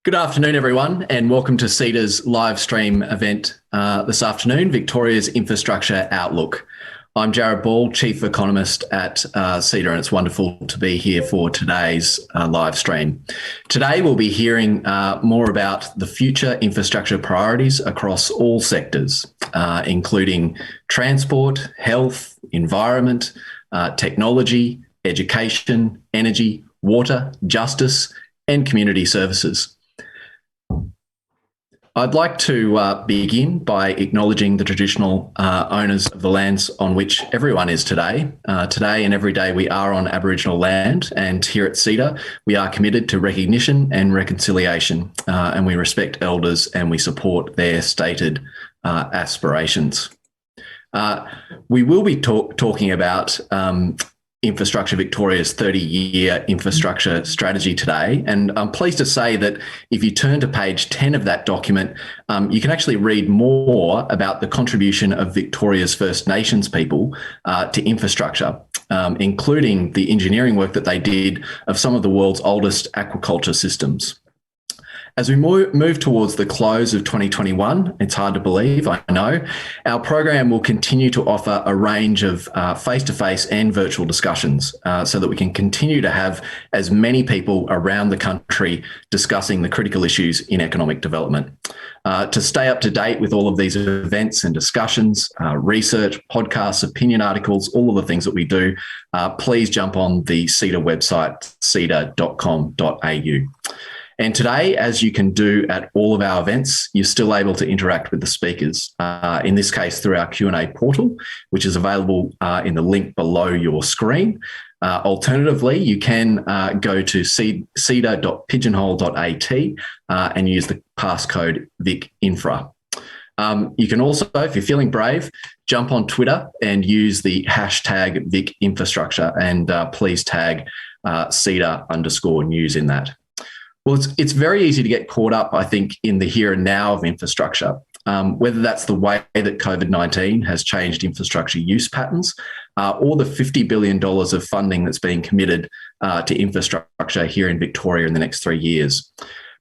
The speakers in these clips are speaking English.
Good afternoon, everyone, and welcome to CEDA's live stream event this afternoon, Victoria's Infrastructure Outlook. I'm Jared Ball, Chief Economist at CEDA, and it's wonderful to be here for today's live stream. Today, we'll be hearing more about the future infrastructure priorities across all sectors, including transport, health, environment, technology, education, energy, water, justice, and community services. I'd like to begin by acknowledging the traditional owners of the lands on which everyone is today. Today and every day we are on Aboriginal land, and here at CEDA we are committed to recognition and reconciliation, and we respect elders and we support their stated aspirations. We will be talking about Infrastructure Victoria's 30-year infrastructure strategy today. And I'm pleased to say that if you turn to page 10 of that document, you can actually read more about the contribution of Victoria's First Nations people to infrastructure, including the engineering work that they did of some of the world's oldest aquaculture systems. As we move towards the close of 2021, it's hard to believe, I know, our program will continue to offer a range of face-to-face and virtual discussions so that we can continue to have as many people around the country discussing the critical issues in economic development. To stay up to date with all of these events and discussions, research, podcasts, opinion articles, all of the things that we do, please jump on the CEDA website, ceda.com.au. And today, as you can do at all of our events, you're still able to interact with the speakers, in this case through our Q&A portal, which is available in the link below your screen. Alternatively, you can go to ceda.pigeonhole.at and use the passcode VicInfra. You can also, if you're feeling brave, jump on Twitter and use the hashtag VicInfrastructure, and please tag CEDA_news in that. Well, it's very easy to get caught up, I think, in the here and now of infrastructure, whether that's the way that COVID-19 has changed infrastructure use patterns or the $50 billion of funding that's being committed to infrastructure here in Victoria in the next 3 years.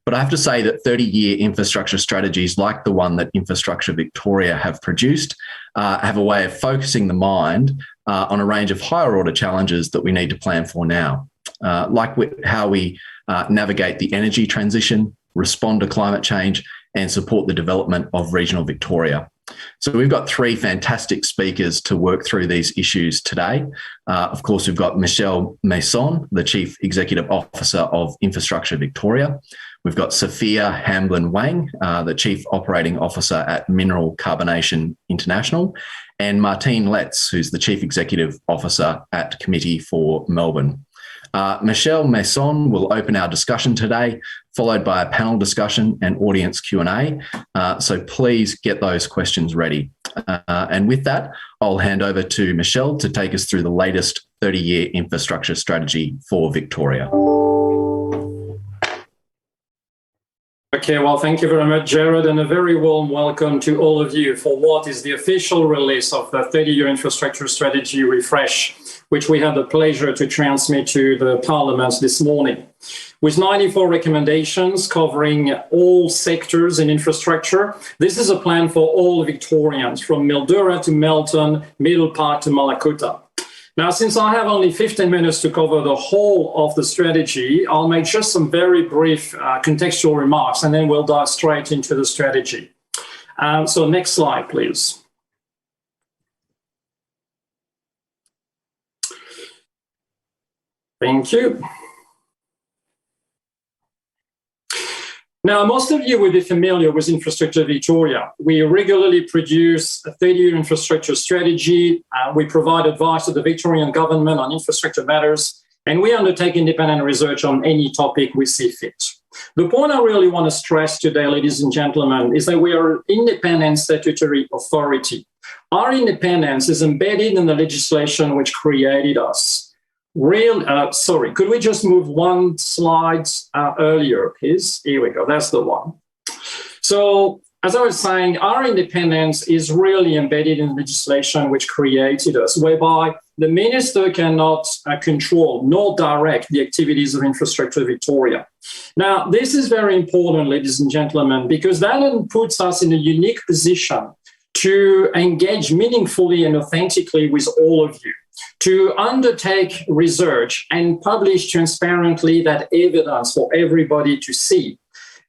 But I have to say that 30-year infrastructure strategies like the one that Infrastructure Victoria have produced have a way of focusing the mind on a range of higher order challenges that we need to plan for now, like how we navigate the energy transition, respond to climate change, and support the development of regional Victoria. So we've got three fantastic speakers to work through these issues today. Of course, we've got Michel, Masson, the Chief Executive Officer of Infrastructure Victoria. We've got Sophia Hamblin-Wang, the Chief Operating Officer at Mineral Carbonation International, and Martine Letts, who's the Chief Executive Officer at Committee for Melbourne. Michel, Masson will open our discussion today, followed by a panel discussion and audience Q&A. So please get those questions ready. And with that, I'll hand over to Michel to take us through the latest 30-year infrastructure strategy for Victoria. Okay, well, thank you very much, Jared, and a very warm welcome to all of you for what is the official release of the 30-year infrastructure strategy refresh, which we had the pleasure to transmit to the Parliament this morning. With 94 recommendations covering all sectors in infrastructure, this is a plan for all Victorians, from Mildura to Melton, Middle Park to Malakuta. Now, since I have only 15 minutes to cover the whole of the strategy, I'll make just some very brief contextual remarks, and then we'll dive straight into the strategy. So next slide, please. Thank you. Now, most of you will be familiar with Infrastructure Victoria. We regularly produce a 30-year infrastructure strategy. We provide advice to the Victorian government on infrastructure matters, and we undertake independent research on any topic we see fit. The point I really want to stress today, ladies and gentlemen, is that we are an independent statutory authority. Our independence is embedded in the legislation which created us. Sorry, could we just move one slide earlier, please? Here we go, that's the one. So as I was saying, our independence is really embedded in legislation which created us, whereby the minister cannot control nor direct the activities of Infrastructure Victoria. Now, this is very important, ladies and gentlemen, because that then puts us in a unique position to engage meaningfully and authentically with all of you, to undertake research and publish transparently that evidence for everybody to see,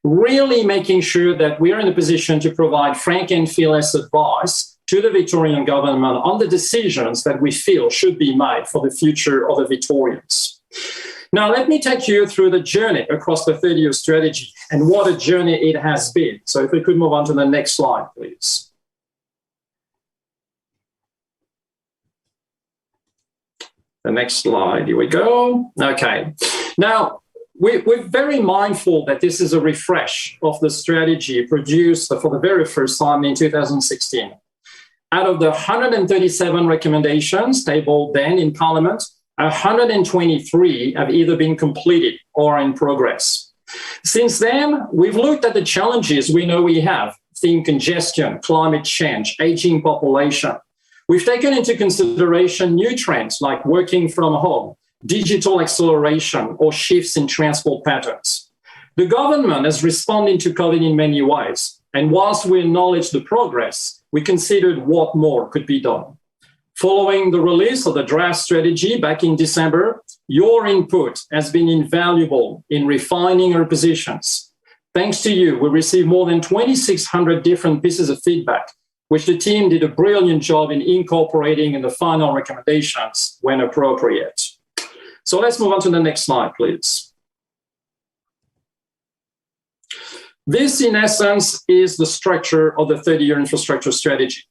really making sure that we are in a position to provide frank and fearless advice to the Victorian government on the decisions that we feel should be made for the future of the Victorians. Now, let me take you through the journey across the 30-year strategy and what a journey it has been. So if we could move on to the next slide, please. The next slide, here we go. Okay. Now, we're very mindful that this is a refresh of the strategy produced for the very first time in 2016. Out of the 137 recommendations tabled then in Parliament, 123 have either been completed or are in progress. Since then, we've looked at the challenges we know we have: theme congestion, climate change, aging population. We've taken into consideration new trends like working from home, digital acceleration, or shifts in transport patterns. The government has responded to COVID in many ways, and whilst we acknowledge the progress, we considered what more could be done. Following the release of the draft strategy back in December, your input has been invaluable in refining our positions. Thanks to you, we received more than 2,600 different pieces of feedback, which the team did a brilliant job in incorporating in the final recommendations when appropriate. So let's move on to the next slide, please. This, in essence, is the structure of the 30-year infrastructure strategy.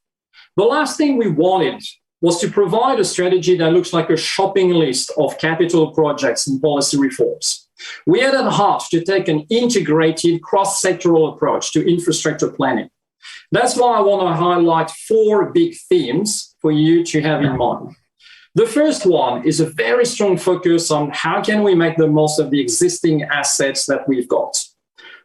The last thing we wanted was to provide a strategy that looks like a shopping list of capital projects and policy reforms. We had at heart to take an integrated cross-sectoral approach to infrastructure planning. That's why I want to highlight 4 big themes for you to have in mind. The first one is a very strong focus on how can we make the most of the existing assets that we've got.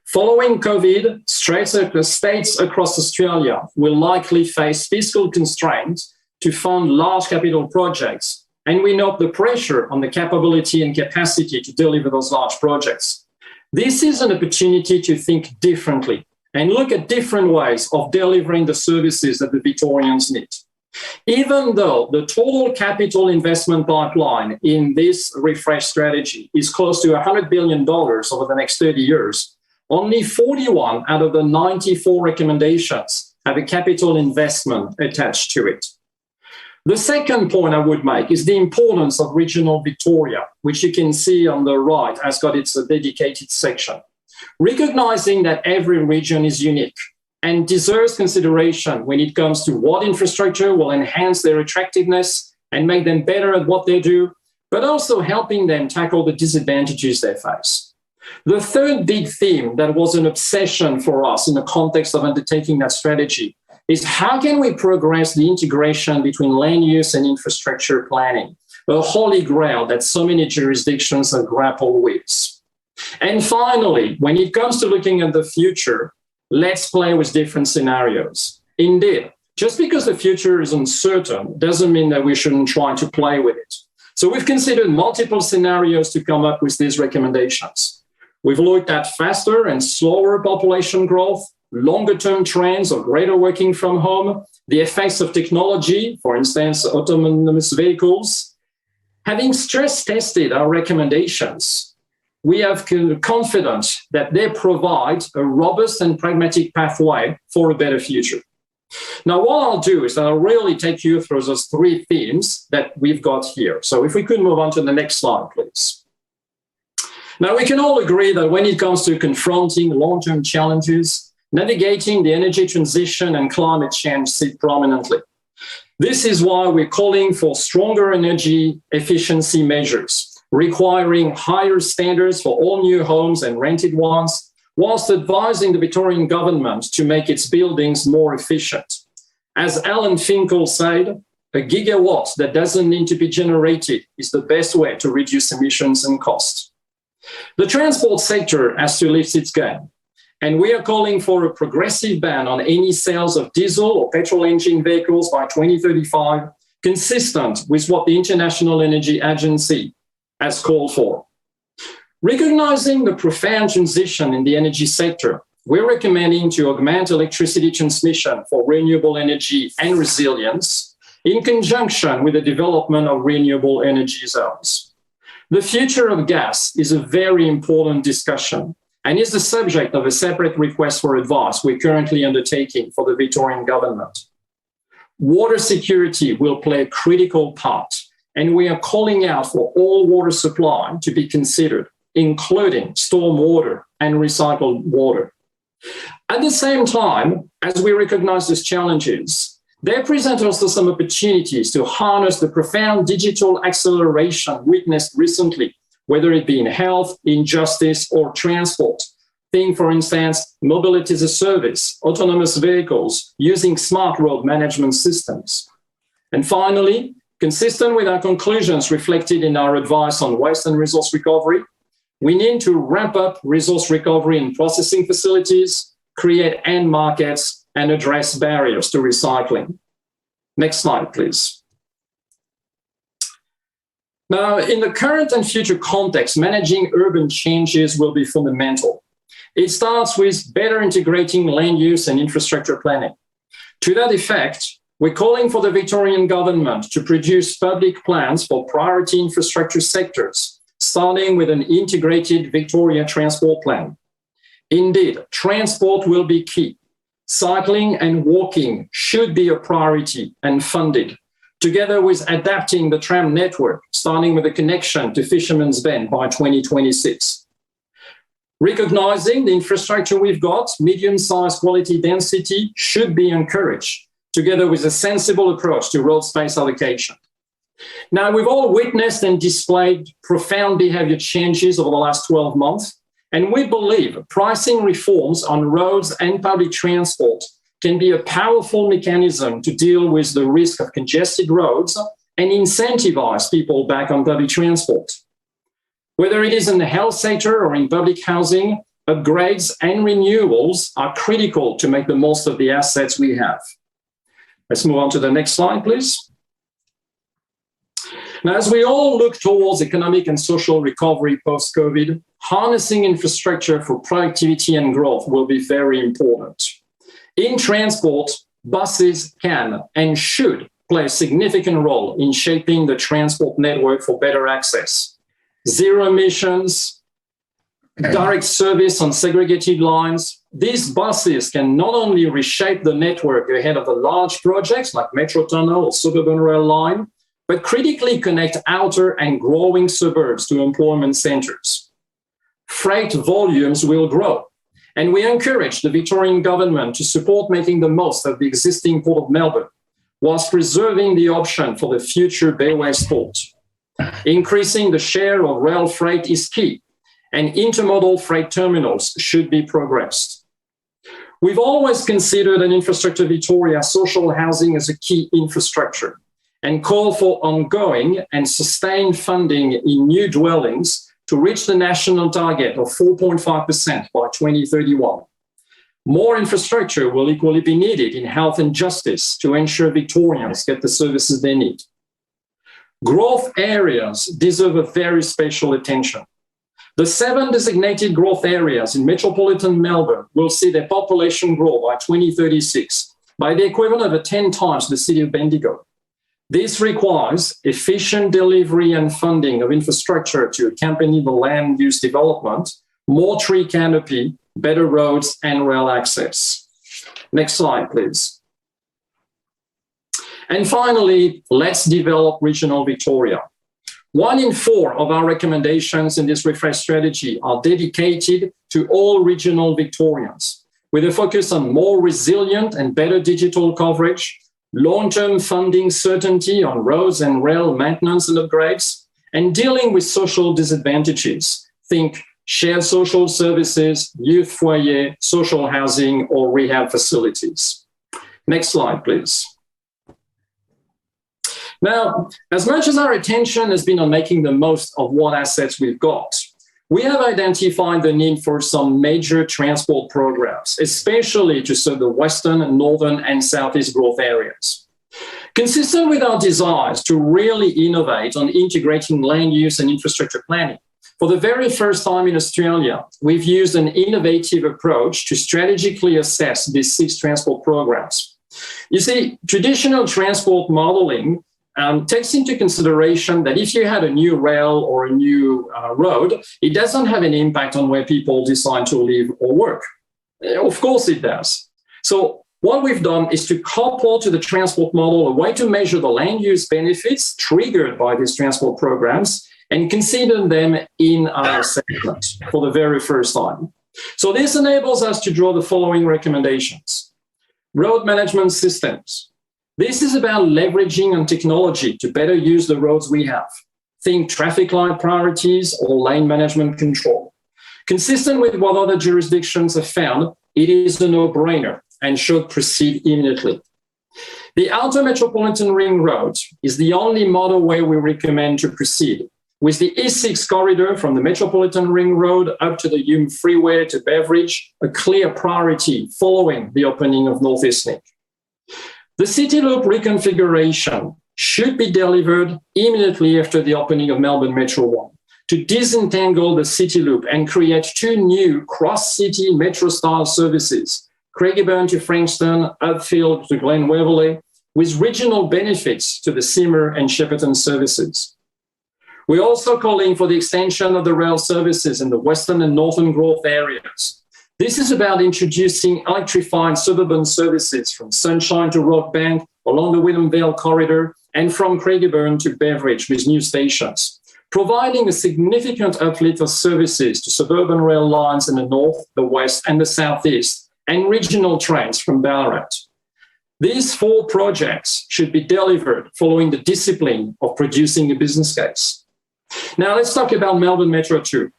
Following COVID, states across Australia will likely face fiscal constraints to fund large capital projects, and we note the pressure on the capability and capacity to deliver those large projects. This is an opportunity to think differently and look at different ways of delivering the services that the Victorians need. Even though the total capital investment pipeline in this refresh strategy is close to $100 billion over the next 30 years, only 41 out of the 94 recommendations have a capital investment attached to it. The second point I would make is the importance of regional Victoria, which you can see on the right has got its dedicated section. Recognizing that every region is unique and deserves consideration when it comes to what infrastructure will enhance their attractiveness and make them better at what they do, but also helping them tackle the disadvantages they face. The third big theme that was an obsession for us in the context of undertaking that strategy is how can we progress the integration between land use and infrastructure planning, a holy grail that so many jurisdictions have grappled with. And finally, when it comes to looking at the future, let's play with different scenarios. Indeed, just because the future is uncertain doesn't mean that we shouldn't try to play with it. So we've considered multiple scenarios to come up with these recommendations. We've looked at faster and slower population growth, longer-term trends of greater working from home, the effects of technology, for instance, autonomous vehicles. Having stress-tested our recommendations, we have confidence that they provide a robust and pragmatic pathway for a better future. Now, what I'll do is I'll really take you through those 3 themes that we've got here. So if we could move on to the next slide, please. Now, we can all agree that when it comes to confronting long-term challenges, navigating the energy transition and climate change sit prominently. This is why we're calling for stronger energy efficiency measures, requiring higher standards for all new homes and rented ones, whilst advising the Victorian government to make its buildings more efficient. As Alan Finkel said, a gigawatt that doesn't need to be generated is the best way to reduce emissions and costs. The transport sector has to lift its game. And we are calling for a progressive ban on any sales of diesel or petrol engine vehicles by 2035, consistent with what the International Energy Agency has called for. Recognizing the profound transition in the energy sector, we're recommending to augment electricity transmission for renewable energy and resilience in conjunction with the development of renewable energy zones. The future of gas is a very important discussion and is the subject of a separate request for advice we're currently undertaking for the Victorian government. Water security will play a critical part, and we are calling out for all water supply to be considered, including stormwater and recycled water. At the same time, as we recognize these challenges, they present also some opportunities to harness the profound digital acceleration witnessed recently, whether it be in health, in justice, or transport. Think, for instance, mobility as a service, autonomous vehicles, using smart road management systems. And finally, consistent with our conclusions reflected in our advice on waste and resource recovery, we need to ramp up resource recovery and processing facilities, create end markets, and address barriers to recycling. Next slide, please. Now, in the current and future context, managing urban changes will be fundamental. It starts with better integrating land use and infrastructure planning. To that effect, we're calling for the Victorian government to produce public plans for priority infrastructure sectors, starting with an integrated Victoria transport plan. Indeed, transport will be key. Cycling and walking should be a priority and funded, together with adapting the tram network, starting with a connection to Fisherman's Bend by 2026. Recognizing the infrastructure we've got, medium-sized quality density should be encouraged, together with a sensible approach to road space allocation. Now, we've all witnessed and displayed profound behavior changes over the last 12 months, and we believe pricing reforms on roads and public transport can be a powerful mechanism to deal with the risk of congested roads and incentivize people back on public transport. Whether it is in the health sector or in public housing, upgrades and renewals are critical to make the most of the assets we have. Let's move on to the next slide, please. Now, as we all look towards economic and social recovery post-COVID, harnessing infrastructure for productivity and growth will be very important. In transport, buses can and should play a significant role in shaping the transport network for better access. Zero emissions, direct service on segregated lines. These buses can not only reshape the network ahead of the large projects like Metro Tunnel or Suburban Rail Line, but critically connect outer and growing suburbs to employment centres. Freight volumes will grow, and we encourage the Victorian government to support making the most of the existing Port of Melbourne, whilst preserving the option for the future Bayway Port. Increasing the share of rail freight is key, and intermodal freight terminals should be progressed. We've always considered an Infrastructure Victoria social housing as a key infrastructure, and call for ongoing and sustained funding in new dwellings to reach the national target of 4.5% by 2031. More infrastructure will equally be needed in health and justice to ensure Victorians get the services they need. Growth areas deserve a very special attention. The 7 designated growth areas in metropolitan Melbourne will see their population grow by 2036 by the equivalent of 10 times the city of Bendigo. This requires efficient delivery and funding of infrastructure to accompany the land use development, more tree canopy, better roads and rail access. Next slide, please. And finally, let's develop regional Victoria. 1 in 4 of our recommendations in this refresh strategy are dedicated to all regional Victorians, with a focus on more resilient and better digital coverage, long-term funding certainty on roads and rail maintenance and upgrades, and dealing with social disadvantages. Think shared social services, youth foyer, social housing, or rehab facilities. Next slide, please. Now, as much as our attention has been on making the most of what assets we've got, we have identified the need for some major transport programs, especially to serve the Western, Northern, and Southeast growth areas. Consistent with our desires to really innovate on integrating land use and infrastructure planning, for the very first time in Australia, we've used an innovative approach to strategically assess these 6 transport programs. You see, traditional transport modeling takes into consideration that if you had a new rail or a new road, it doesn't have an impact on where people decide to live or work. Of course it does. So what we've done is to couple to the transport model a way to measure the land use benefits triggered by these transport programs and consider them in our assessment for the very first time. So this enables us to draw the following recommendations. Road management systems. This is about leveraging on technology to better use the roads we have. Think traffic light priorities or lane management control. Consistent with what other jurisdictions have found, it is a no-brainer and should proceed immediately. The Outer Metropolitan Ring Road is the only motorway we recommend to proceed, with the E6 corridor from the Metropolitan Ring Road up to the Hume Freeway to Beveridge, a clear priority following the opening of North East Link. The City Loop reconfiguration should be delivered immediately after the opening of Melbourne Metro 1 to disentangle the City Loop and create 2 new cross-city metro-style services, Craigieburn to Frankston, Upfield to Glen Waverley, with regional benefits to the Simmer and Shepparton services. We're also calling for the extension of the rail services in the Western and Northern growth areas. This is about introducing electrified suburban services from Sunshine to Rockbank, along the Wynnum Vale corridor, and from Craigieburn to Beveridge with new stations, providing a significant uplift of services to suburban rail lines in the north, the west, and the southeast, and regional trains from Ballarat. These 4 projects should be delivered following the discipline of producing a business case. Now let's talk about Melbourne Metro 2,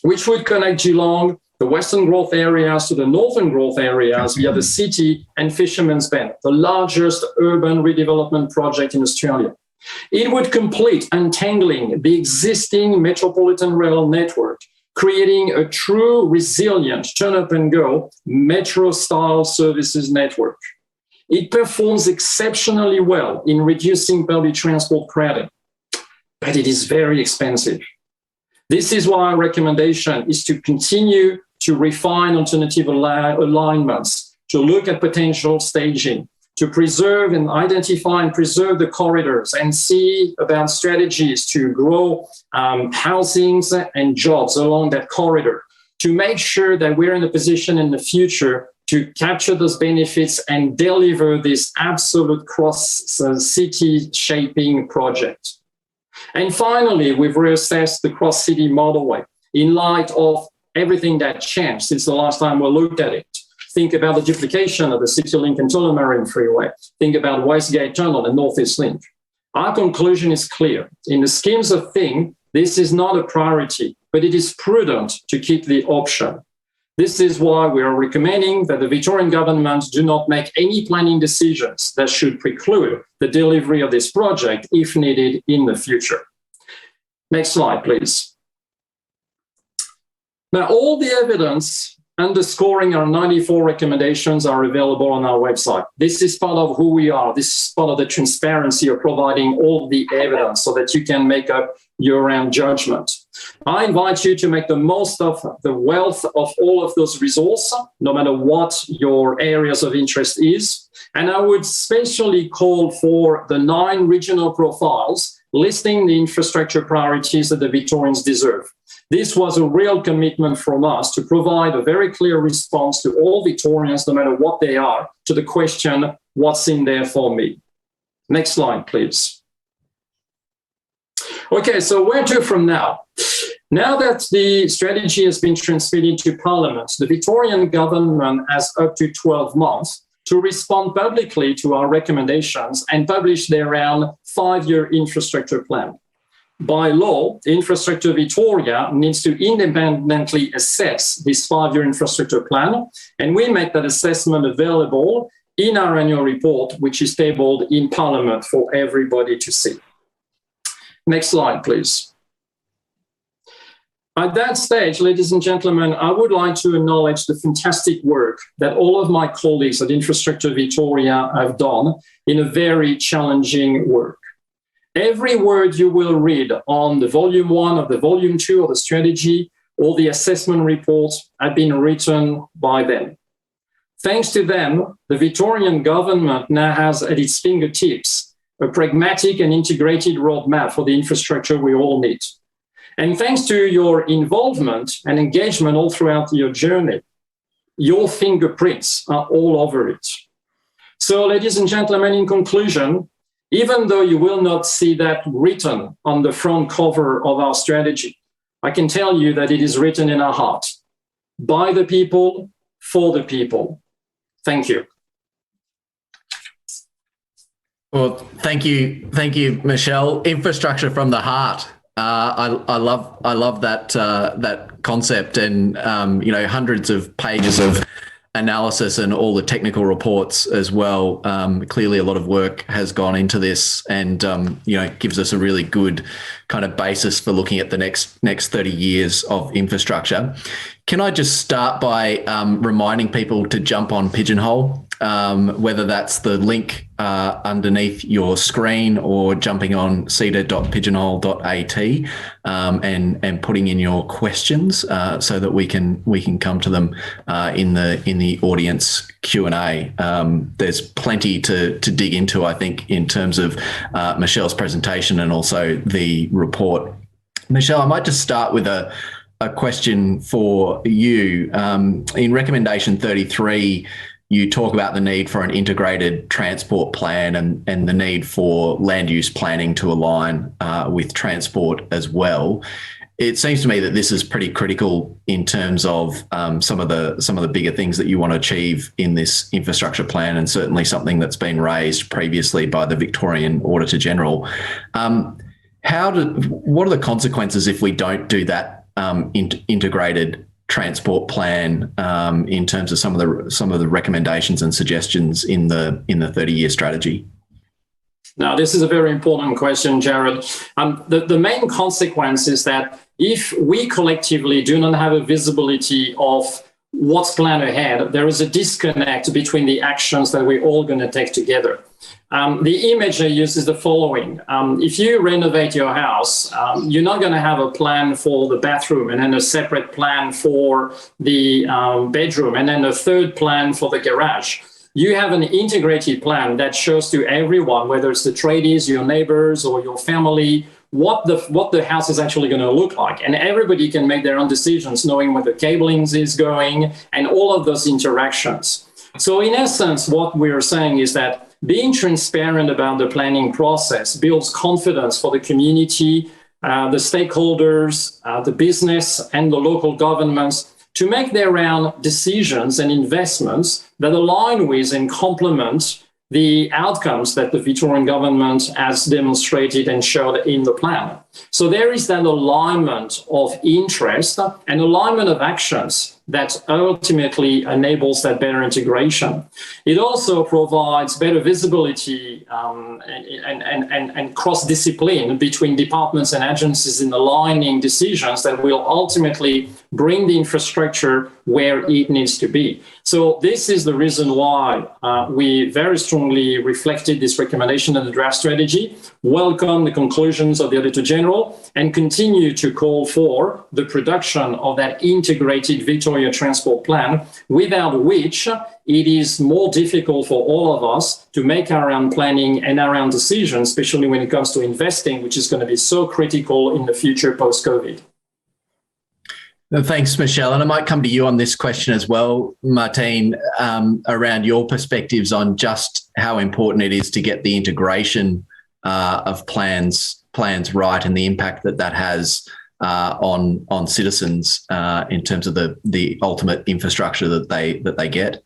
which would connect Geelong, the Western growth areas to the Northern growth areas via the City and Fisherman's Bend, the largest urban redevelopment project in Australia. It would complete untangling the existing Metropolitan Rail network, creating a true resilient turn-up-and-go metro-style services network. It performs exceptionally well in reducing public transport crowding, but it is very expensive. This is why our recommendation is to continue to refine alternative alignments, to look at potential staging, to preserve and identify and preserve the corridors and see about strategies to grow housings and jobs along that corridor, to make sure that we're in a position in the future to capture those benefits and deliver this absolute cross-city shaping project. And finally, we've reassessed the cross-city motorway in light of everything that changed since the last time we looked at it. Think about the duplication of the CityLink and Tullamarine Freeway. Think about Westgate Tunnel and North East Link. Our conclusion is clear. In the schemes of things, this is not a priority, but it is prudent to keep the option. This is why we are recommending that the Victorian government do not make any planning decisions that should preclude the delivery of this project if needed in the future. Next slide, please. Now, all the evidence underscoring our 94 recommendations are available on our website. This is part of who we are. This is part of the transparency of providing all the evidence so that you can make up your own judgment. I invite you to make the most of the wealth of all of those resources, no matter what your areas of interest is. And I would especially call for the 9 regional profiles listing the infrastructure priorities that the Victorians deserve. This was a real commitment from us to provide a very clear response to all Victorians, no matter what they are, to the question, what's in there for me? Next slide, please. Okay, so where to from now? Now that the strategy has been transmitted to Parliament, the Victorian government has up to 12 months to respond publicly to our recommendations and publish their own 5-year infrastructure plan. By law, Infrastructure Victoria needs to independently assess this 5-year infrastructure plan, and we make that assessment available in our annual report, which is tabled in Parliament for everybody to see. Next slide, please. At that stage, ladies and gentlemen, I would like to acknowledge the fantastic work that all of my colleagues at Infrastructure Victoria have done in a very challenging work. Every word you will read on the volume 1 or the volume 2 of the strategy or the assessment reports have been written by them. Thanks to them, the Victorian government now has at its fingertips a pragmatic and integrated roadmap for the infrastructure we all need. And thanks to your involvement and engagement all throughout your journey, your fingerprints are all over it. So, ladies and gentlemen, in conclusion, even though you will not see that written on the front cover of our strategy, I can tell you that it is written in our heart, by the people, for the people. Thank you. Well, thank you, Michel. Infrastructure from the heart. I love that concept, and hundreds of pages of analysis and all the technical reports as well. Clearly, a lot of work has gone into this, and gives us a really good kind of basis for looking at the next 30 years of infrastructure. Can I just start by reminding people to jump on Pigeonhole, whether that's the link underneath your screen or jumping on ceda.pigeonhole.at and putting in your questions so that we can come to them in the audience Q&A. There's plenty to dig into, I think, in terms of Michel's presentation and also the report. Michel, I might just start with a question for you. In recommendation 33, you talk about the need for an integrated transport plan and the need for land use planning to align with transport as well. It seems to me that this is pretty critical in terms of some of the bigger things that you want to achieve in this infrastructure plan, and certainly something that's been raised previously by the Victorian Auditor General. What are the consequences if we don't do that integrated transport plan in terms of some of the recommendations and suggestions in the 30-year strategy? Now, this is a very important question, Jared. The main consequence is that if we collectively do not have a visibility of what's planned ahead, there is a disconnect between the actions that we're all going to take together. The image I use is the following. If you renovate your house, you're not going to have a plan for the bathroom and then a separate plan for the bedroom and then a third plan for the garage. You have an integrated plan that shows to everyone, whether it's the tradies, your neighbors, or your family, what the house is actually going to look like. And everybody can make their own decisions, knowing where the cabling is going and all of those interactions. So in essence, what we're saying is that being transparent about the planning process builds confidence for the community, the stakeholders, the business, and the local governments to make their own decisions and investments that align with and complement the outcomes that the Victorian government has demonstrated and showed in the plan. So there is that alignment of interest and alignment of actions that ultimately enables that better integration. It also provides better visibility and cross-discipline between departments and agencies in aligning decisions that will ultimately bring the infrastructure where it needs to be. So this is the reason why we very strongly reflected this recommendation in the draft strategy, welcome the conclusions of the Auditor General, and continue to call for the production of that integrated Victoria Transport Plan, without which it is more difficult for all of us to make our own planning and our own decisions, especially when it comes to investing, which is going to be so critical in the future post-COVID. Thanks, Michel. And I might come to you on this question as well, Martine, around your perspectives on just how important it is to get the integration of plans right and the impact that has on citizens in terms of the ultimate infrastructure that they get.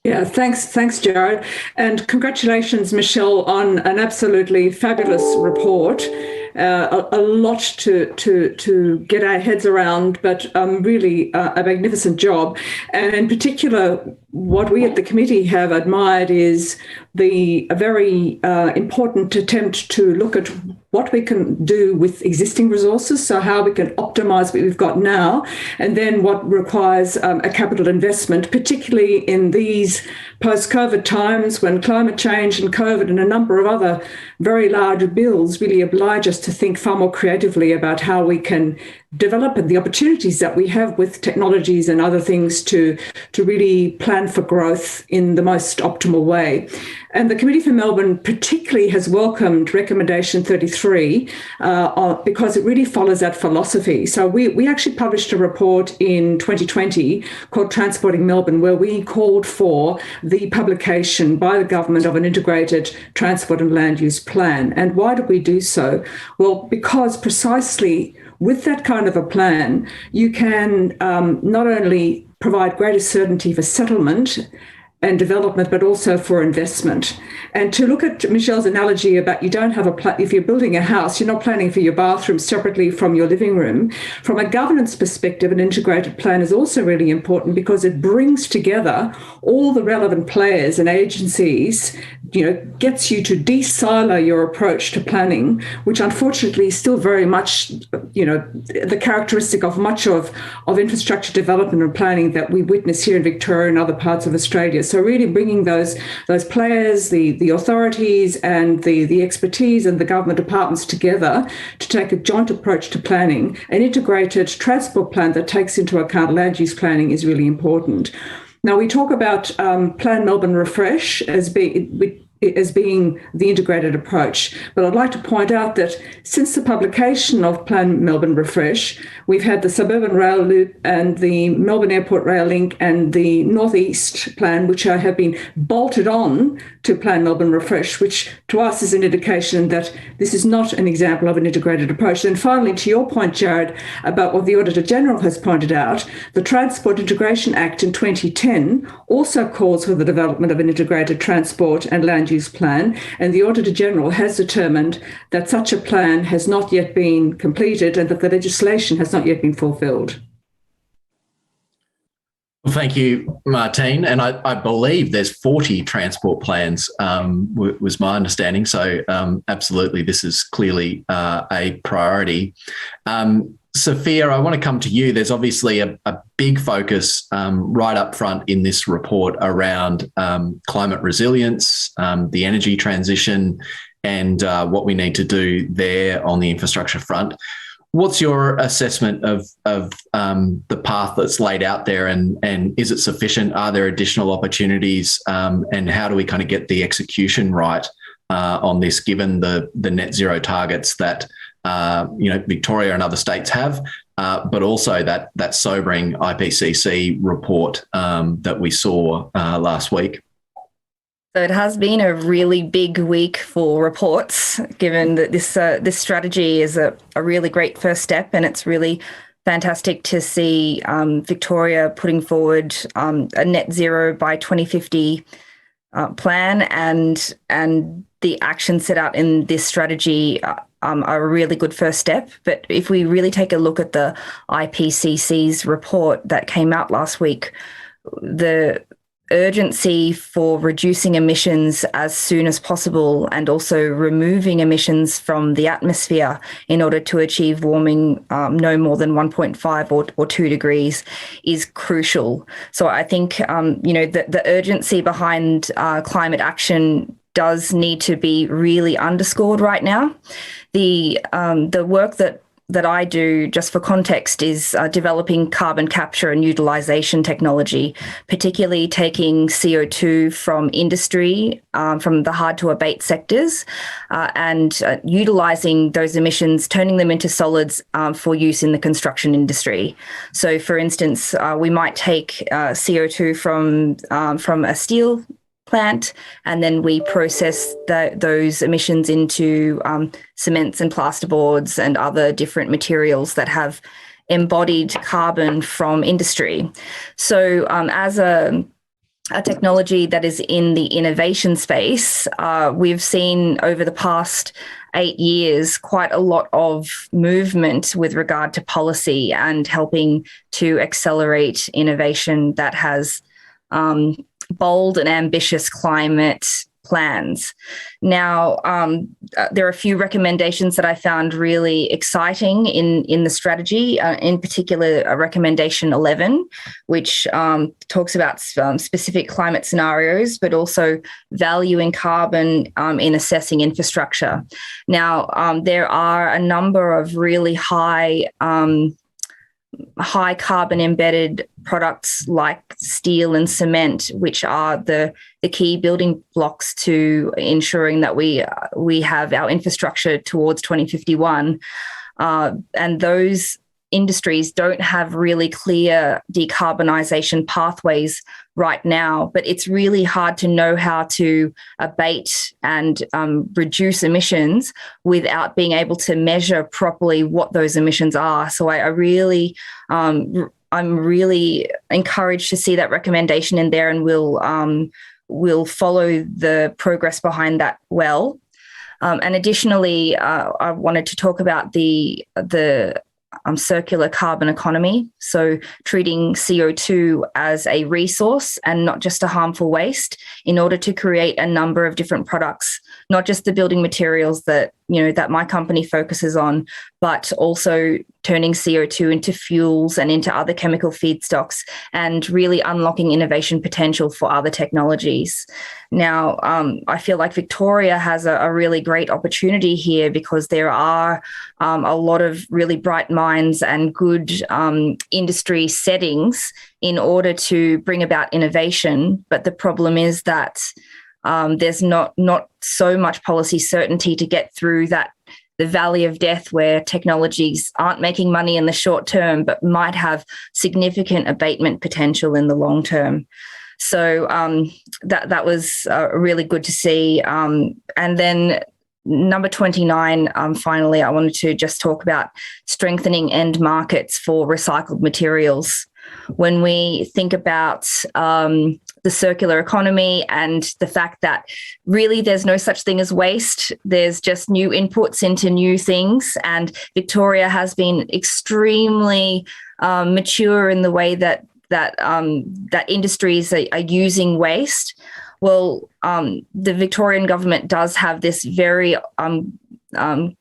Yeah, thanks, Jared. And congratulations, Michel, on an absolutely fabulous report. A lot to get our heads around, but really a magnificent job. And in particular, what we at the committee have admired is a very important attempt to look at what we can do with existing resources, so how we can optimise what we've got now, and then what requires a capital investment, particularly in these post-COVID times when climate change and COVID and a number of other very large bills really oblige us to think far more creatively about how we can develop and the opportunities that we have with technologies and other things to really plan for growth in the most optimal way. And the Committee for Melbourne particularly has welcomed Recommendation 33 because it really follows that philosophy. So we actually published a report in 2020 called Transporting Melbourne, where we called for the publication by the government of an integrated transport and land use plan. And why did we do so? Well, because precisely with that kind of a plan, you can not only provide greater certainty for settlement and development, but also for investment. And to look at Michel's analogy about you don't have if you're building a house, you're not planning for your bathroom separately from your living room. From a governance perspective, an integrated plan is also really important because it brings together all the relevant players and agencies, gets you to de-silo your approach to planning, which unfortunately is still very much, the characteristic of much of infrastructure development and planning that we witness here in Victoria and other parts of Australia. So really bringing those players, the authorities and the expertise and the government departments together to take a joint approach to planning, an integrated transport plan that takes into account land use planning is really important. Now, we talk about Plan Melbourne Refresh as being the integrated approach. But I'd like to point out that since the publication of Plan Melbourne Refresh, we've had the Suburban Rail Loop and the Melbourne Airport Rail Link and the Northeast Plan, which have been bolted on to Plan Melbourne Refresh, which to us is an indication that this is not an example of an integrated approach. And finally, to your point, Jared, about what the Auditor-General has pointed out, the Transport Integration Act in 2010 also calls for the development of an integrated transport and land use plan, and the Auditor-General has determined that such a plan has not yet been completed and that the legislation has not yet been fulfilled. Well, thank you, Martine. And I believe there's 40 transport plans, was my understanding. So absolutely, this is clearly a priority. Sophia, I want to come to you. There's obviously a big focus right up front in this report around climate resilience, the energy transition, and what we need to do there on the infrastructure front. What's your assessment of the path that's laid out there, and is it sufficient? Are there additional opportunities, and how do we kind of get the execution right on this, given the net zero targets that Victoria and other states have, but also that sobering IPCC report that we saw last week? So it has been a really big week for reports, given that this strategy is a really great first step, and it's really fantastic to see Victoria putting forward a net zero by 2050 plan, and the actions set out in this strategy are a really good first step. But if we really take a look at the IPCC's report that came out last week, the urgency for reducing emissions as soon as possible and also removing emissions from the atmosphere in order to achieve warming no more than 1.5 or 2 degrees is crucial. So I think, the urgency behind climate action does need to be really underscored right now. The work that I do, just for context, is developing carbon capture and utilisation technology, particularly taking CO2 from industry, from the hard-to-abate sectors, and utilising those emissions, turning them into solids for use in the construction industry. So, for instance, we might take CO2 from a steel plant, and then we process those emissions into cements and plasterboards and other different materials that have embodied carbon from industry. So as a technology that is in the innovation space, we've seen over the past 8 years quite a lot of movement with regard to policy and helping to accelerate innovation that has bold and ambitious climate plans. Now, there are a few recommendations that I found really exciting in the strategy, in particular, recommendation 11, which talks about specific climate scenarios, but also valuing carbon in assessing infrastructure. Now, there are a number of really high carbon embedded products like steel and cement, which are the key building blocks to ensuring that we have our infrastructure towards 2051. And those industries don't have really clear decarbonisation pathways right now, but it's really hard to know how to abate and reduce emissions without being able to measure properly what those emissions are. So I'm really encouraged to see that recommendation in there, and we'll follow the progress behind that well. And additionally, I wanted to talk about the circular carbon economy. So treating CO2 as a resource and not just a harmful waste, in order to create a number of different products, not just the building materials that my company focuses on, but also turning CO2 into fuels and into other chemical feedstocks, and really unlocking innovation potential for other technologies. Now, I feel like Victoria has a really great opportunity here, because there are a lot of really bright minds and good industry settings in order to bring about innovation. But the problem is that there's not so much policy certainty to get through the valley of death, where technologies aren't making money in the short term, but might have significant abatement potential in the long term. So that was really good to see. And then number 29, finally, I wanted to just talk about strengthening end markets for recycled materials. When we think about the circular economy and the fact that really there's no such thing as waste, there's just new inputs into new things. And Victoria has been extremely mature in the way that industries are using waste. Well, the Victorian government does have this very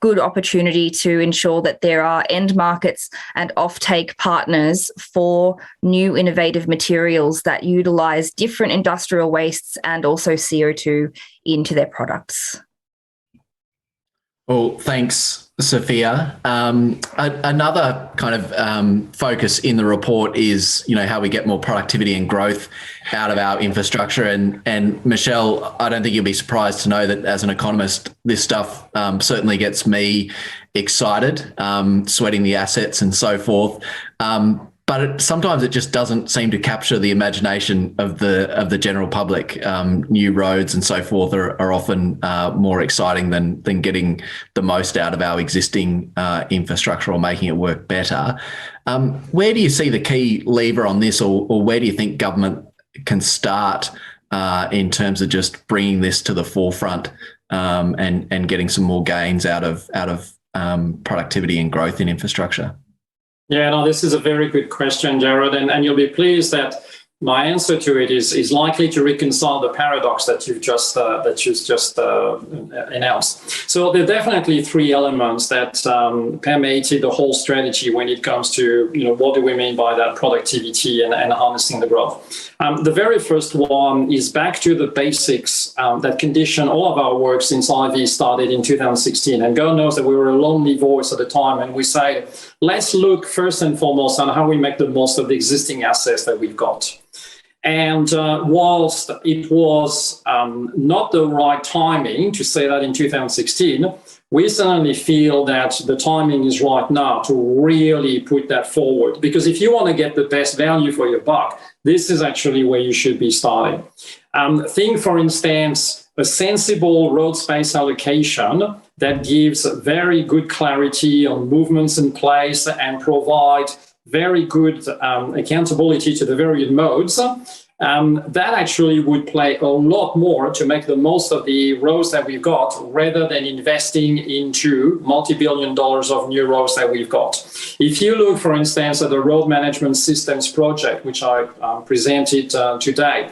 good opportunity to ensure that there are end markets and offtake partners for new innovative materials that utilise different industrial wastes and also CO2 into their products. Well, thanks, Sophia. Another kind of focus in the report is, how we get more productivity and growth out of our infrastructure. And Michel, I don't think you'll be surprised to know that as an economist, this stuff certainly gets me excited, sweating the assets and so forth. But sometimes it just doesn't seem to capture the imagination of the general public. New roads and so forth are often more exciting than getting the most out of our existing infrastructure or making it work better. Where do you see the key lever on this, or where do you think government can start in terms of just bringing this to the forefront and getting some more gains out of productivity and growth in infrastructure? Yeah, no, this is a very good question, Jared, and you'll be pleased that my answer to it is likely to reconcile the paradox that you've just announced. So there are definitely three elements that permeated the whole strategy when it comes to what do we mean by that productivity and harnessing the growth. The very first one is back to the basics that condition all of our work since IV started in 2016. And God knows that we were a lonely voice at the time, and we say, let's look first and foremost on how we make the most of the existing assets that we've got. And whilst it was not the right timing to say that in 2016, we certainly feel that the timing is right now to really put that forward. Because if you want to get the best value for your buck, this is actually where you should be starting. Think, for instance, a sensible road space allocation that gives very good clarity on movements in place and provide very good accountability to the various modes that actually would play a lot more to make the most of the roads that we've got, rather than investing into multi-billion dollars of new roads that we've got. If you look, for instance, at the Road Management Systems project, which I presented today,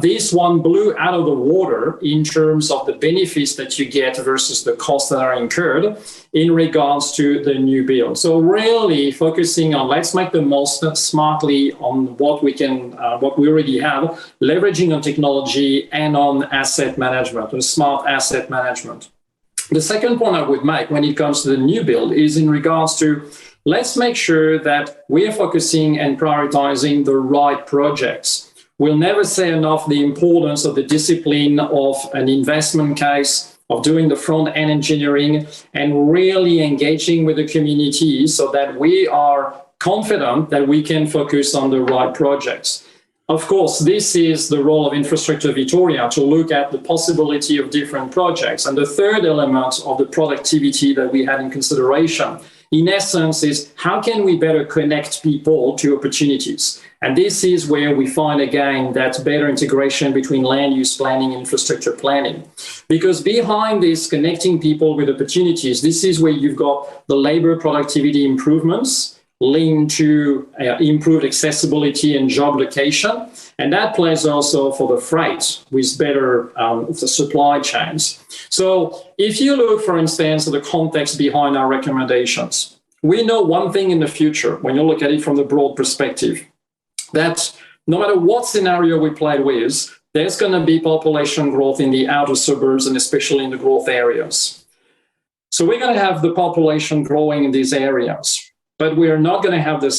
this one blew out of the water in terms of the benefits that you get versus the costs that are incurred in regards to the new build. So really focusing on, let's make the most smartly on what we can, what we already have, leveraging on technology and on asset management, or smart asset management. The second point I would make when it comes to the new build is in regards to, let's make sure that we are focusing and prioritizing the right projects. We'll never say enough the importance of the discipline of an investment case, of doing the front-end engineering, and really engaging with the community so that we are confident that we can focus on the right projects. Of course, this is the role of Infrastructure Victoria, to look at the possibility of different projects. And the third element of the productivity that we had in consideration, in essence, is how can we better connect people to opportunities? And this is where we find, again, that better integration between land use planning and infrastructure planning. Because behind this connecting people with opportunities, this is where you've got the labor productivity improvements linked to improved accessibility and job location. And that plays also for the freight with better the supply chains. So if you look, for instance, at the context behind our recommendations, we know one thing in the future, when you look at it from the broad perspective, that no matter what scenario we play with, there's going to be population growth in the outer suburbs and especially in the growth areas. So we're going to have the population growing in these areas, but we are not going to have the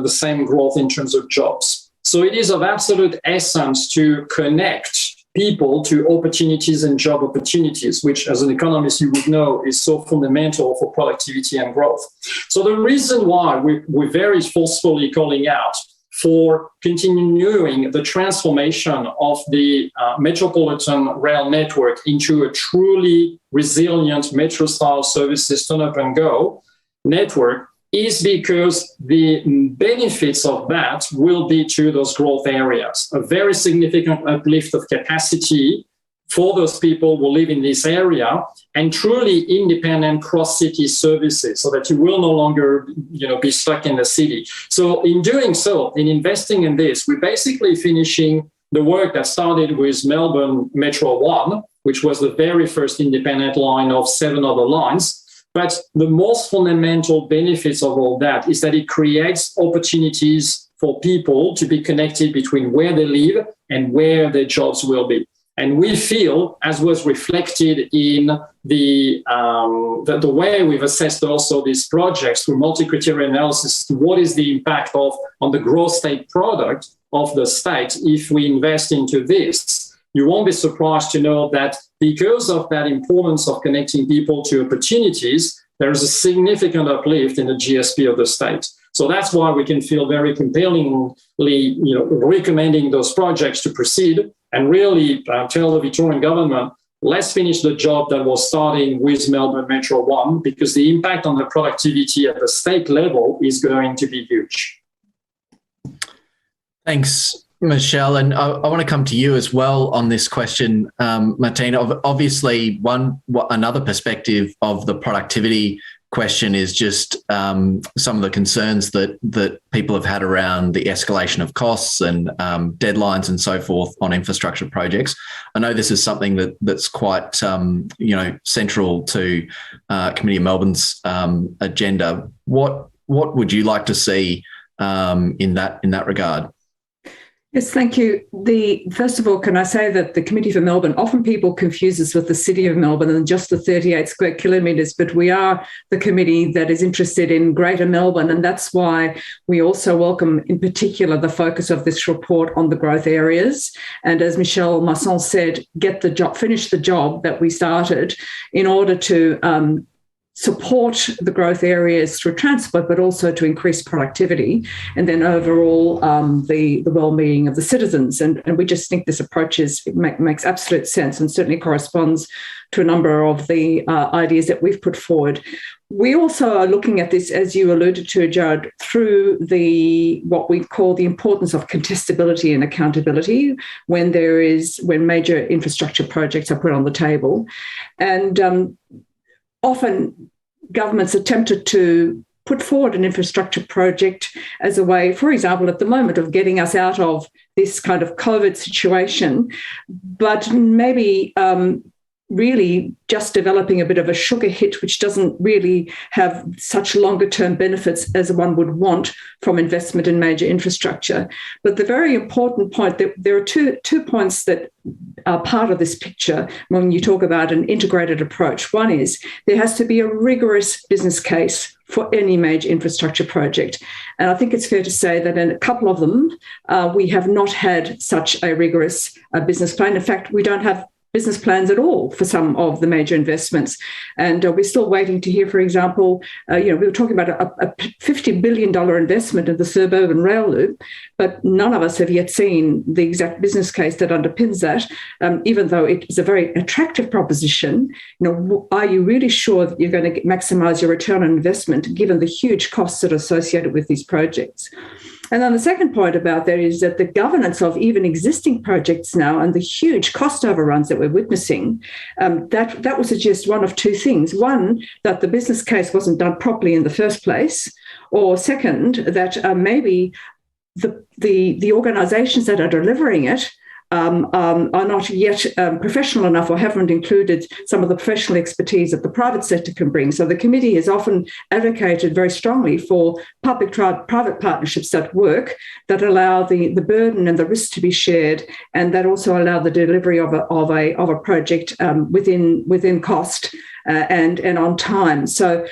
same growth in terms of jobs. So it is of absolute essence to connect people to opportunities and job opportunities, which as an economist you would know is so fundamental for productivity and growth. So the reason why we're very forcefully calling out for continuing the transformation of the metropolitan rail network into a truly resilient metro-style services turn-up-and-go network is because the benefits of that will be to those growth areas. A very significant uplift of capacity for those people who live in this area, and truly independent cross-city services, so that you will no longer, be stuck in the city. So in doing so, in investing in this, we're basically finishing the work that started with Melbourne Metro 1, which was the very first independent line of 7 other lines. But the most fundamental benefits of all that is that it creates opportunities for people to be connected between where they live and where their jobs will be. And we feel, as was reflected in the way we've assessed also these projects through multi-criteria analysis, what is the impact on the gross state product of the state if we invest into this. You won't be surprised to know that because of that importance of connecting people to opportunities, there is a significant uplift in the GSP of the state. So that's why we can feel very compellingly, recommending those projects to proceed and really tell the Victorian government, let's finish the job that was starting with Melbourne Metro 1, because the impact on the productivity at the state level is going to be huge. Thanks, Michel. And I want to come to you as well on this question, Martina. Obviously, another perspective of the productivity question is just some of the concerns that people have had around the escalation of costs and deadlines and so forth on infrastructure projects. I know this is something that's quite central to Committee of Melbourne's agenda. What would you like to see in that regard? Yes, thank you. First of all, can I say that the Committee for Melbourne, often people confuse us with the City of Melbourne and just the 38 square kilometres, but we are the committee that is interested in Greater Melbourne, and that's why we also welcome in particular the focus of this report on the growth areas. And as Michel Masson said, finish the job that we started in order to support the growth areas through transport, but also to increase productivity and then overall the well-being of the citizens. And we just think this approach makes absolute sense and certainly corresponds to a number of the ideas that we've put forward. We also are looking at this, as you alluded to, Jared, through what we call the importance of contestability and accountability when major infrastructure projects are put on the table. And often governments attempted to put forward an infrastructure project as a way, for example, at the moment, of getting us out of this kind of COVID situation, but maybe really just developing a bit of a sugar hit, which doesn't really have such longer-term benefits as one would want from investment in major infrastructure. But the very important point, that there are two points that are part of this picture when you talk about an integrated approach. One is there has to be a rigorous business case for any major infrastructure project. And I think it's fair to say that in a couple of them, we have not had such a rigorous business plan. In fact, we don't have business plans at all for some of the major investments. And we're still waiting to hear, for example, we were talking about a $50 billion investment in the suburban rail loop, but none of us have yet seen the exact business case that underpins that, even though it is a very attractive proposition. Are you really sure that you're going to maximise your return on investment given the huge costs that are associated with these projects? And then the second point about that is that the governance of even existing projects now and the huge cost overruns that we're witnessing, that would suggest one of two things. One, that the business case wasn't done properly in the first place, or second, that maybe the organisations that are delivering it are not yet professional enough or haven't included some of the professional expertise that the private sector can bring. So the committee has often advocated very strongly for public-private partnerships that work, that allow the burden and the risk to be shared, and that also allow the delivery of a project within cost and on time. So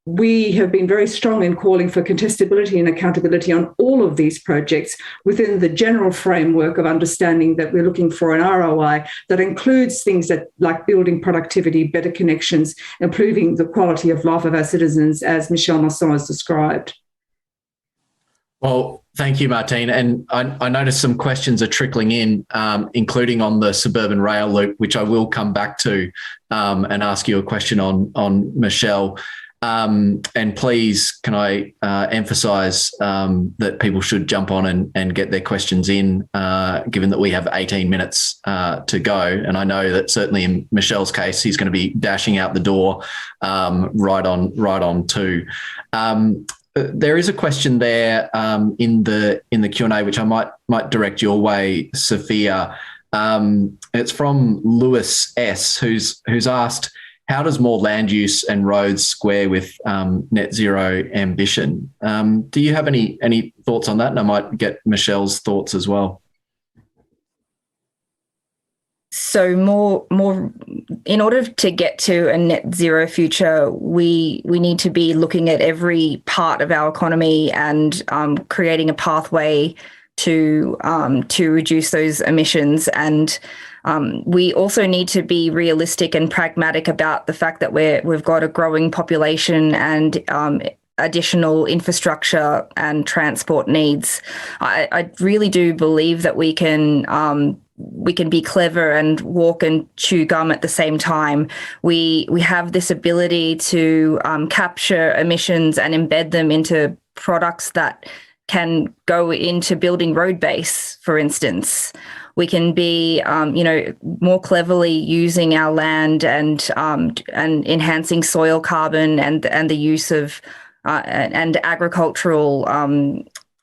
we have been very strong in calling for contestability and accountability on all of these projects within the general framework of understanding that we're looking for an ROI that includes things like building productivity, better connections, improving the quality of life of our citizens, as Michel Masson has described. Well, thank you, Martine. And I noticed some questions are trickling in, including on the suburban rail loop, which I will come back to and ask you a question on, Michel. And please, can I emphasise that people should jump on and get their questions in, given that we have 18 minutes to go. And I know that certainly in Michel's case, he's going to be dashing out the door right on too. There is a question there in the Q&A, which I might direct your way, Sophia. It's from Lewis S, who's asked, how does more land use and roads square with net zero ambition? Do you have any thoughts on that? And I might get Michel's thoughts as well. So more in order to get to a net zero future, we need to be looking at every part of our economy and creating a pathway to reduce those emissions. And we also need to be realistic and pragmatic about the fact that we've got a growing population and additional infrastructure and transport needs. I really do believe that we can be clever and walk and chew gum at the same time. We have this ability to capture emissions and embed them into products that can go into building road base, for instance. We can be, more cleverly using our land and enhancing soil carbon and the use of and agricultural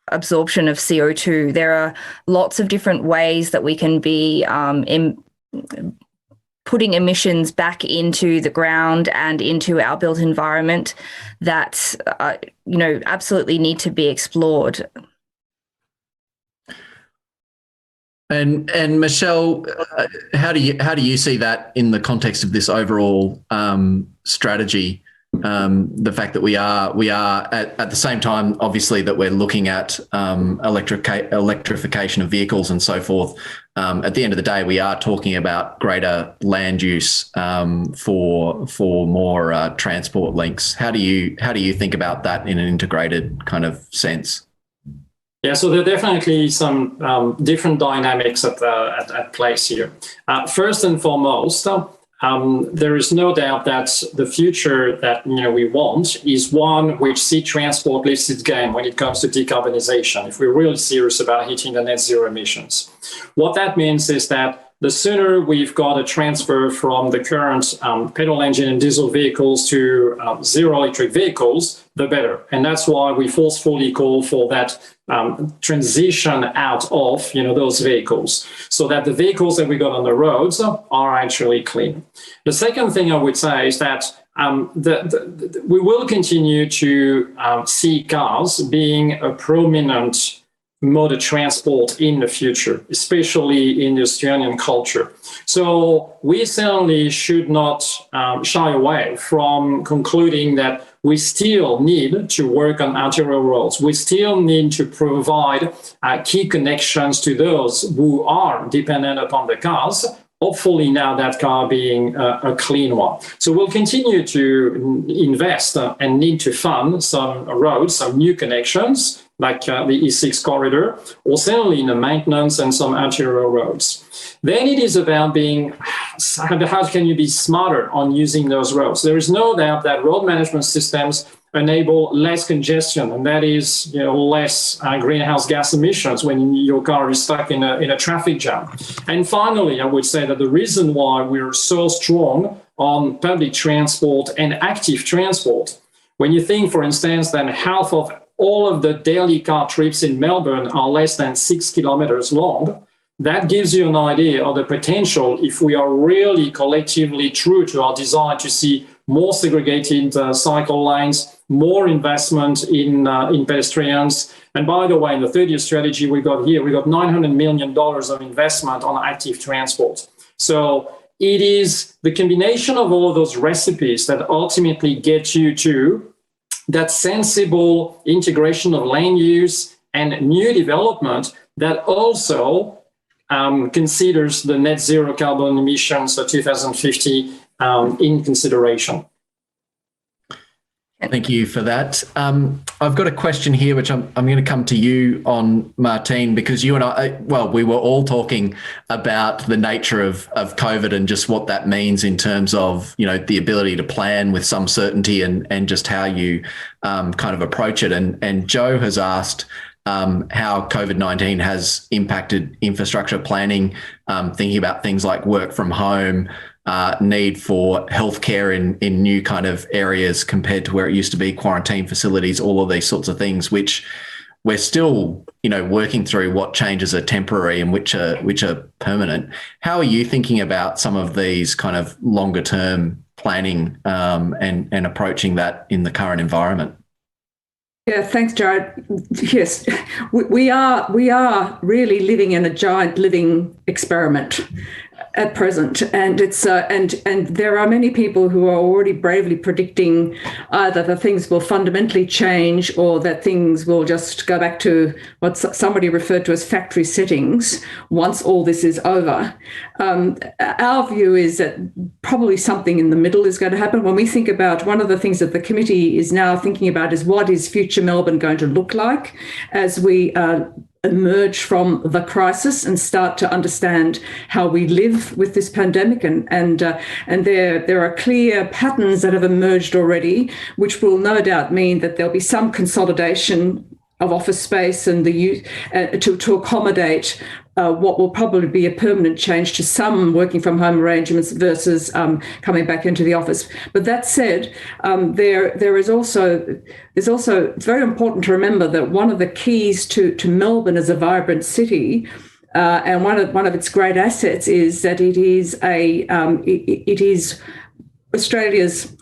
absorption of CO2. There are lots of different ways that we can be putting emissions back into the ground and into our built environment that absolutely need to be explored. And Michel, how do you see that in the context of this overall strategy? the fact that we are at the same time, obviously, that we're looking at electrification of vehicles and so forth. At the end of the day, we are talking about greater land use for more transport links. How do you think about that in an integrated kind of sense? Yeah, so there are definitely some different dynamics at place here. First and foremost, there is no doubt that the future that we want is one which sees transport lifts its game when it comes to decarbonization, if we're really serious about hitting the net zero emissions. What that means is that the sooner we've got a transfer from the current petrol engine and diesel vehicles to zero electric vehicles, the better. And that's why we forcefully call for that transition out of those vehicles, so that the vehicles that we got on the roads are actually clean. The second thing I would say is that we will continue to see cars being a prominent mode of transport in the future, especially in the Australian culture. So we certainly should not shy away from concluding that we still need to work on arterial roads. We still need to provide key connections to those who are dependent upon the cars, hopefully now that car being a clean one. So we'll continue to invest and need to fund some roads, some new connections, like the E6 corridor, or certainly in the maintenance and some arterial roads. Then it is about how can you be smarter on using those roads? There is no doubt that road management systems enable less congestion, and that is less greenhouse gas emissions when your car is stuck in a traffic jam. And finally, I would say that the reason why we're so strong on public transport and active transport, when you think, for instance, that half of all of the daily car trips in Melbourne are less than 6 kilometers long, that gives you an idea of the potential if we are really collectively true to our desire to see more segregated cycle lanes, more investment in pedestrians. And by the way, in the 30-year strategy we got $900 million of investment on active transport. So it is the combination of all of those recipes that ultimately get you to that sensible integration of land use and new development that also considers the net zero carbon emissions of 2050 in consideration. Thank you for that. I've got a question here, which I'm going to come to you on, Martine, because you and I, we were all talking about the nature of COVID and just what that means in terms of, the ability to plan with some certainty and just how you kind of approach it. And Joe has asked how COVID-19 has impacted infrastructure planning, thinking about things like work from home, need for healthcare in new kind of areas compared to where it used to be, quarantine facilities, all of these sorts of things, which we're still, working through what changes are temporary and which are permanent. How are you thinking about some of these kind of longer term planning and approaching that in the current environment? Yeah, thanks, Jared. Yes, we are really living in a giant living experiment at present, and it's and there are many people who are already bravely predicting either that things will fundamentally change or that things will just go back to what somebody referred to as factory settings once all this is over. Our view is that probably something in the middle is going to happen. When we think about, one of the things that the committee is now thinking about is what is future Melbourne going to look like as we emerge from the crisis and start to understand how we live with this pandemic, and there are clear patterns that have emerged already, which will no doubt mean that there'll be some consolidation of office space and the use to accommodate what will probably be a permanent change to some working from home arrangements versus coming back into the office. But that said, it's very important to remember that one of the keys to Melbourne as a vibrant city, and one of its great assets, is that it is Australia's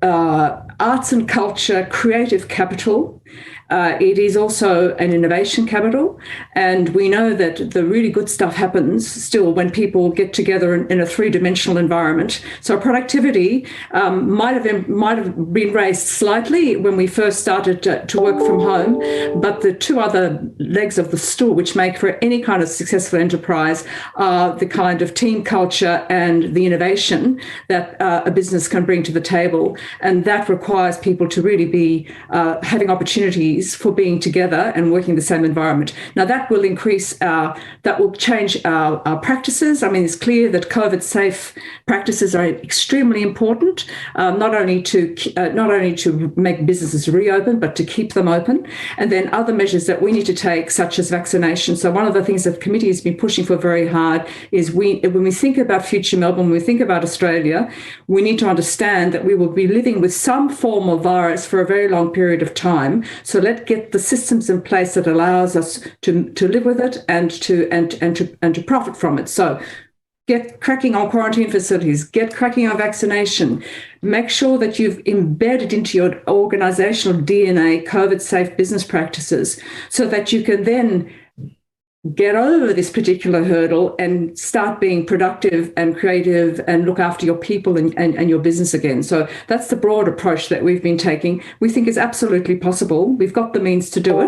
arts and culture creative capital, It is also an innovation capital, and we know that the really good stuff happens still when people get together in a three-dimensional environment. So productivity might have been raised slightly when we first started to work from home, but the two other legs of the stool which make for any kind of successful enterprise are the kind of team culture and the innovation that a business can bring to the table, and that requires people to really be having opportunities for being together and working in the same environment. Now that will change our practices. I mean, it's clear that COVID-safe practices are extremely important, not only to make businesses reopen, but to keep them open. And then other measures that we need to take, such as vaccination. So one of the things that the committee has been pushing for very hard is when we think about future Melbourne, when we think about Australia, we need to understand that we will be living with some form of virus for a very long period of time. So let's get the systems in place that allows us to live with it and to profit from it. So get cracking on quarantine facilities, get cracking on vaccination, make sure that you've embedded into your organisational DNA COVID-safe business practices so that you can then get over this particular hurdle and start being productive and creative and look after your people and your business again. So that's the broad approach that we've been taking. We think it's absolutely possible. We've got the means to do it.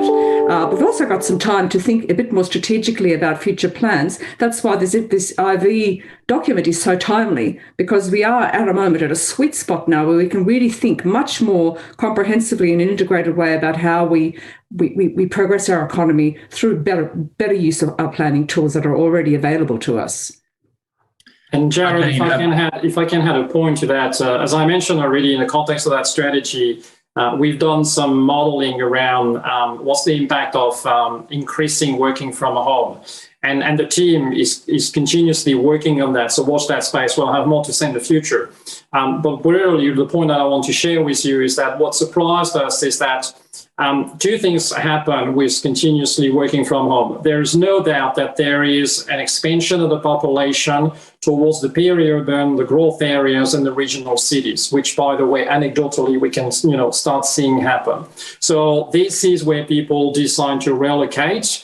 We've also got some time to think a bit more strategically about future plans. That's why this IV document is so timely, because we are at a moment at a sweet spot now where we can really think much more comprehensively in an integrated way about how we progress our economy through better use of our planning tools that are already available to us. And Jared, if I can add a point to that, as I mentioned already, in the context of that strategy, we've done some modeling around what's the impact of increasing working from home. And the team is continuously working on that. So watch that space. We'll have more to say in the future. But really, the point that I want to share with you is that what surprised us is that two things happen with continuously working from home. There is no doubt that there is an expansion of the population towards the peri-urban, the growth areas, and the regional cities, which, by the way, anecdotally, we can start seeing happen. So this is where people decide to relocate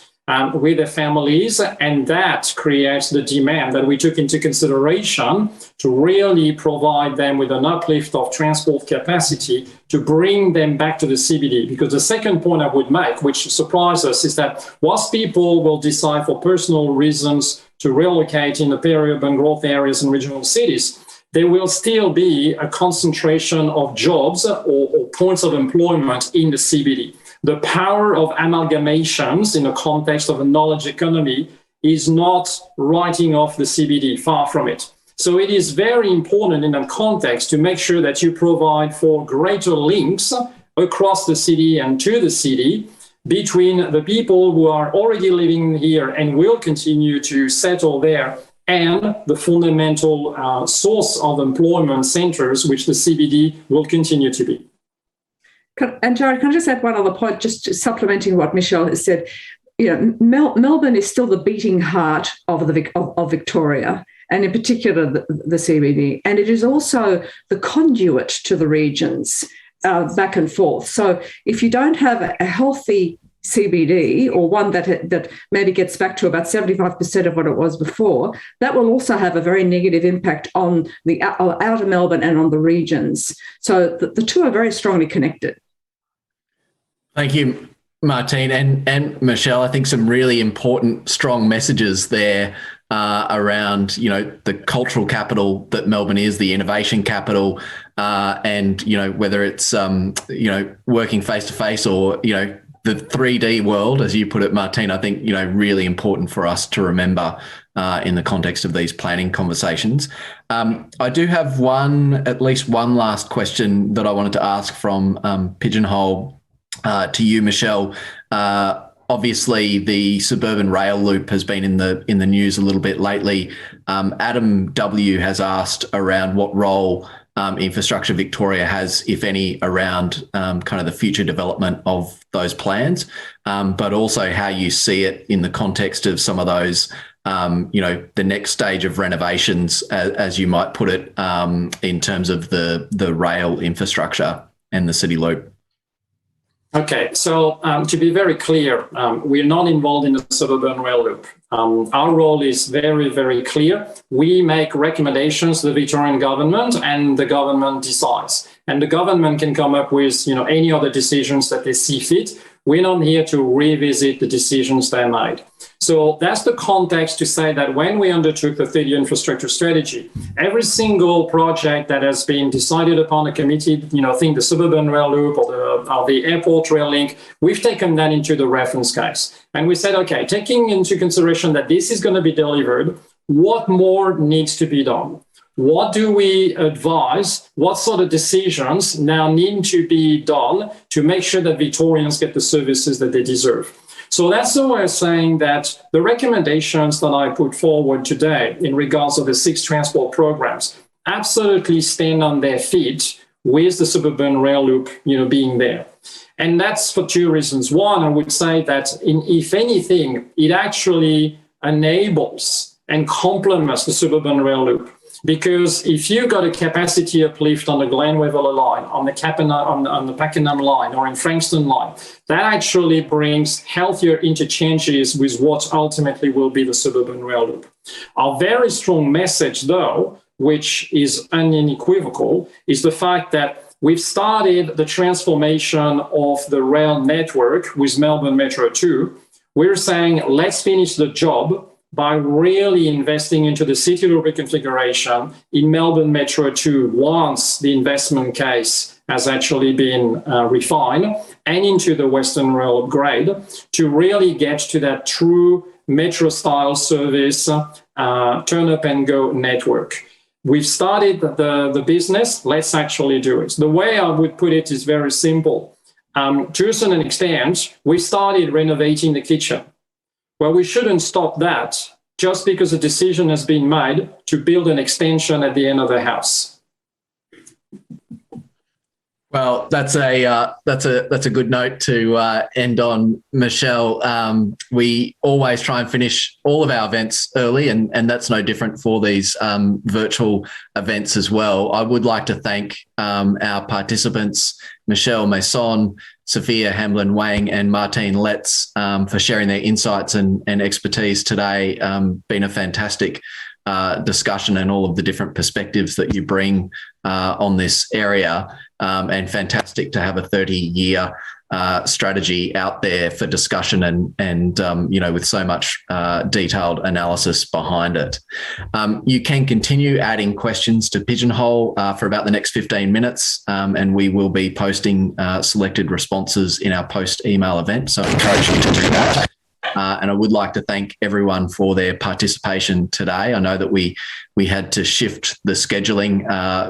with their families, and that creates the demand that we took into consideration to really provide them with an uplift of transport capacity to bring them back to the CBD. Because the second point I would make, which surprised us, is that whilst people will decide for personal reasons to relocate in the peri-urban growth areas and regional cities, there will still be a concentration of jobs or points of employment in the CBD. The power of amalgamations in the context of a knowledge economy is not writing off the CBD, far from it. So it is very important in that context to make sure that you provide for greater links across the city and to the city between the people who are already living here and will continue to settle there and the fundamental source of employment centers, which the CBD will continue to be. And Jared, can I just add one other point, just supplementing what Michel has said? Melbourne is still the beating heart of Victoria, and in particular the CBD, and it is also the conduit to the regions back and forth. So if you don't have a healthy CBD, or one that maybe gets back to about 75% of what it was before, that will also have a very negative impact on the outer Melbourne and on the regions. So the two are very strongly connected. Thank you, Martine and Michel. I think some really important, strong messages there around, the cultural capital that Melbourne is, the innovation capital, and, whether it's, working face to face or, the 3D world, as you put it, Martine. I think, really important for us to remember in the context of these planning conversations. I do have at least one last question that I wanted to ask from Pigeonhole to you, Michel. Obviously, the suburban rail loop has been in the news a little bit lately. Adam W has asked around what role Infrastructure Victoria has, if any, around kind of the future development of those plans, but also how you see it in the context of some of those, the next stage of renovations, as you might put it, in terms of the rail infrastructure and the city loop. Okay, so to be very clear, we're not involved in the suburban rail loop. Our role is very, very clear. We make recommendations to the Victorian government, and the government decides. And the government can come up with, any other decisions that they see fit. We're not here to revisit the decisions they made. So that's the context to say that when we undertook the 30-year infrastructure strategy, every single project that has been decided upon a committee, think the suburban rail loop or the airport rail link, we've taken that into the reference case. And we said, okay, taking into consideration that this is going to be delivered, what more needs to be done? What do we advise? What sort of decisions now need to be done to make sure that Victorians get the services that they deserve? So that's the way of saying that the recommendations that I put forward today in regards to the 6 transport programs absolutely stand on their feet with the suburban rail loop, being there. And that's for 2 reasons. One, I would say that if anything, it actually enables and complements the suburban rail loop. Because if you got a capacity uplift on the Glenwaverley line, on the Pakenham line, or in Frankston line, that actually brings healthier interchanges with what ultimately will be the suburban rail loop. Our very strong message, though, which is unequivocal, is the fact that we've started the transformation of the rail network with Melbourne Metro 2. We're saying, let's finish the job by really investing into the city loop reconfiguration in Melbourne Metro 2 once the investment case has actually been refined, and into the Western Rail upgrade to really get to that true metro-style service, turn up and go network. We've started the business, let's actually do it. The way I would put it is very simple. To a certain extent, we started renovating the kitchen. Well, we shouldn't stop that just because a decision has been made to build an extension at the end of the house. Well, that's a good note to end on, Michel. We always try and finish all of our events early, and that's no different for these virtual events as well. I would like to thank our participants, Michel, Masson, Sophia Hamblin-Wang and Martine Letts, for sharing their insights and expertise today. Been a fantastic discussion and all of the different perspectives that you bring on this area, and fantastic to have a 30-year strategy out there for discussion and with so much detailed analysis behind it. You can continue adding questions to Pigeonhole for about the next 15 minutes, and we will be posting selected responses in our post-email event, so I encourage you to do that. And I would like to thank everyone for their participation today. I know that we had to shift the scheduling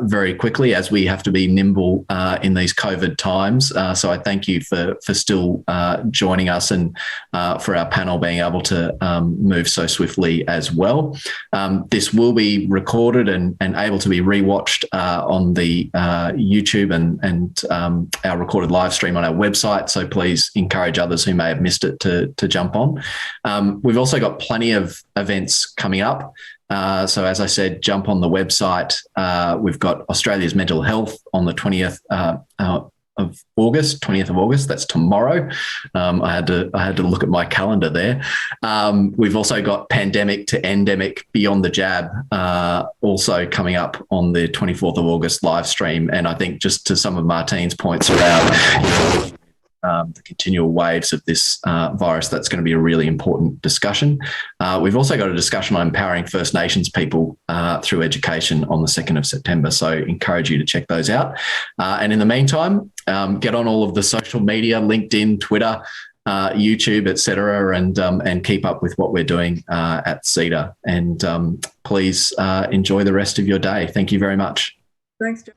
very quickly as we have to be nimble in these COVID times. So I thank you for still joining us and for our panel being able to move so swiftly as well. This will be recorded and able to be rewatched on the YouTube and our recorded live stream on our website. So please encourage others who may have missed it to jump on. We've also got plenty of events coming up. So as I said, jump on the website. We've got Australia's Mental Health on the 20th of August. That's tomorrow. I had to look at my calendar there. We've also got Pandemic to Endemic Beyond the Jab also coming up on the 24th of August live stream. And I think just to some of Martine's points around the continual waves of this virus, that's going to be a really important discussion. We've also got a discussion on empowering First Nations people through education on the 2nd of September. So encourage you to check those out. And in the meantime, get on all of the social media, LinkedIn, Twitter, YouTube, etc., and keep up with what we're doing at CEDA. And please enjoy the rest of your day. Thank you very much. Thanks, John.